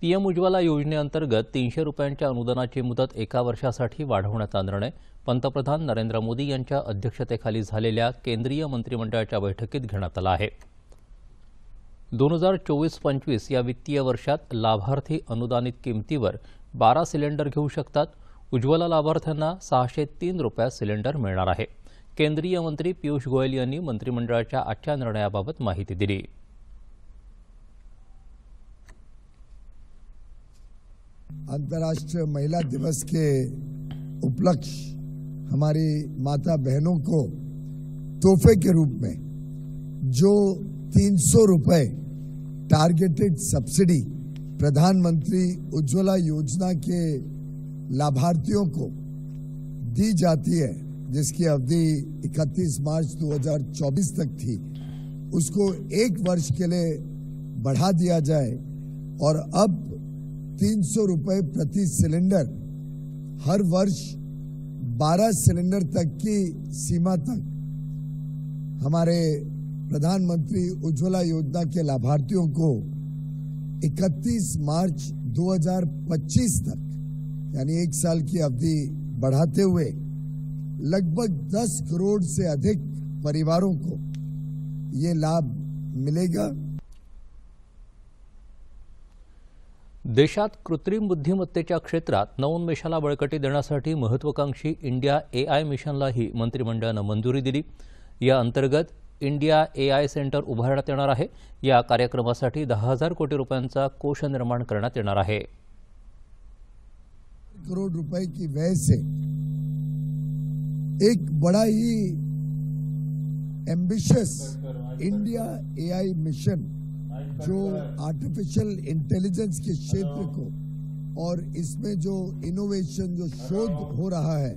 PM Ujjwala योजनेअंतर्गत 300 रुपयांच्या अनुदानाची मुदत एका वर्षासाठी वाढवण्याचा निर्णय पंतप्रधान नरेंद्र मोदी यांच्या अध्यक्षतेखाली झालेल्या केंद्रीय मंत्रिमंडळाच्या बैठकीत घेण्यात आला आहे। 2024-25 या वित्तीय वर्षात लाभार्थी अनुदानित किमतीवर 12 सिलेंडर घेऊ शकतात। उज्ज्वला लाभार्थ्यांना 603 रुपयात सिलेंडर मिळणार आहे। केंद्रीय मंत्री पीयूष गोयल यांनी मंत्रिमंडळाच्या आजच्या निर्णयाबाबत माहिती दिली। अंतर्राष्ट्रीय महिला दिवस के उपलक्ष्य हमारी माता बहनों को तोहफे के रूप में जो 300 रुपए टारगेटेड सब्सिडी प्रधानमंत्री उज्ज्वला योजना के लाभार्थियों को दी जाती है, जिसकी अवधि 31 मार्च 2024 तक थी, उसको 1 वर्ष के लिए बढ़ा दिया जाए और अब 300 रुपए प्रति सिलेंडर हर वर्ष 12 सिलेंडर तक की सीमा तक हमारे प्रधानमंत्री उज्ज्वला योजना के लाभार्थियों को 31 मार्च 2025 तक यानी 1 साल की अवधि बढ़ाते हुए लगभग 10 करोड़ से अधिक परिवारों को ये लाभ मिलेगा। देशात कृत्रिम बुद्धिमत्तेच्या क्षेत्रात नवोन्मेषाला बळकटी देण्यासाठी महत्त्वाकांक्षी इंडिया एआय मिशनलाही मंत्रिमंडळानं मंजुरी दिली। या अंतर्गत इंडिया एआय सेंटर उभारण्यात येणार आहे। या कार्यक्रमासाठी 10,000 कोटी रुपयांचा कोष निर्माण करण्यात येणार आहे। करोड़ रुपए की व्यय से एक बड़ा ही एम्बिशियस इंडिया एआई मिशन जो आर्टिफिशियल इंटेलिजेंस के क्षेत्र को और इसमें जो इनोवेशन जो शोध हो रहा है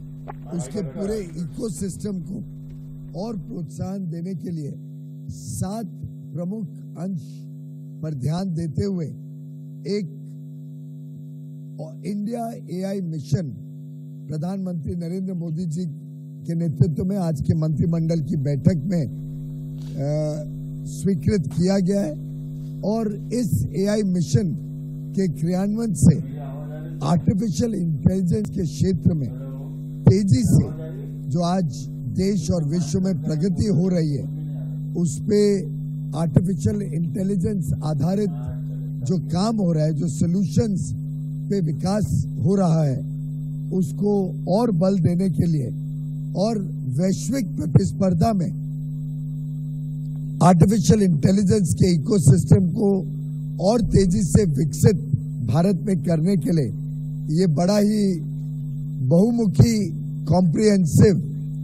उसके पूरे इकोसिस्टम को और प्रोत्साहन देने के लिए 7 प्रमुख अंश पर ध्यान देते हुए एक इंडिया एआई मिशन प्रधानमंत्री नरेंद्र मोदी जी के नेतृत्व में आज के मंत्रिमंडल की बैठक में स्वीकृत किया गया है और इस एआई मिशन के क्रियान्वयन से आर्टिफिशियल इंटेलिजेंस के क्षेत्र में तेजी से जो आज देश और विश्व में प्रगति हो रही है उस पे आर्टिफिशियल इंटेलिजेंस आधारित जो काम हो रहा है, जो सॉल्यूशंस पे विकास हो रहा है, उसको और बल देने के लिए और वैश्विक प्रतिस्पर्धा में आर्टिफिशियल इंटेलिजेंस के इकोसिस्टम को और तेजी से विकसित भारत में करने के लिए ये बड़ा ही बहुमुखी कॉम्प्रिहेंसिव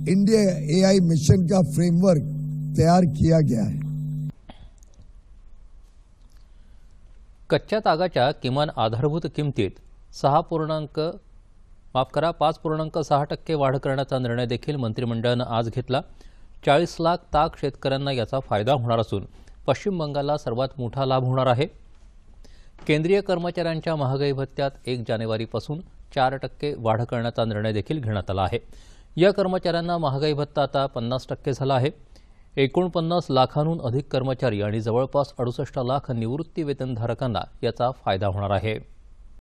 इंडिया एआई मिशन का फ्रेमवर्क तैयार किया गया है। कच्च्या तागाच्या किमान आधारभूत किमतीत 5.6% वाढ करण्याचा निर्णय देखील मंत्रिमंडळानं आज घेतला। 40 लाख ताग शेतकऱ्यांना याचा फायदा होणार असून पश्चिम बंगालला सर्वात मोठा लाभ होणार आहे। केंद्रीय कर्मचाऱ्यांच्या महागाई भत्त्यात 1 जानेवारीपासून 4% वाढ करण्याचा निर्णय देखील घेण्यात आला आहे। या कर्मचाऱ्यांना महागाई भत्ता आता 50% झाला आहे। 49 लाखांहून अधिक कर्मचारी आणि जवळपास 68 लाख निवृत्ती वेतनधारकांना याचा फायदा होणार आहे।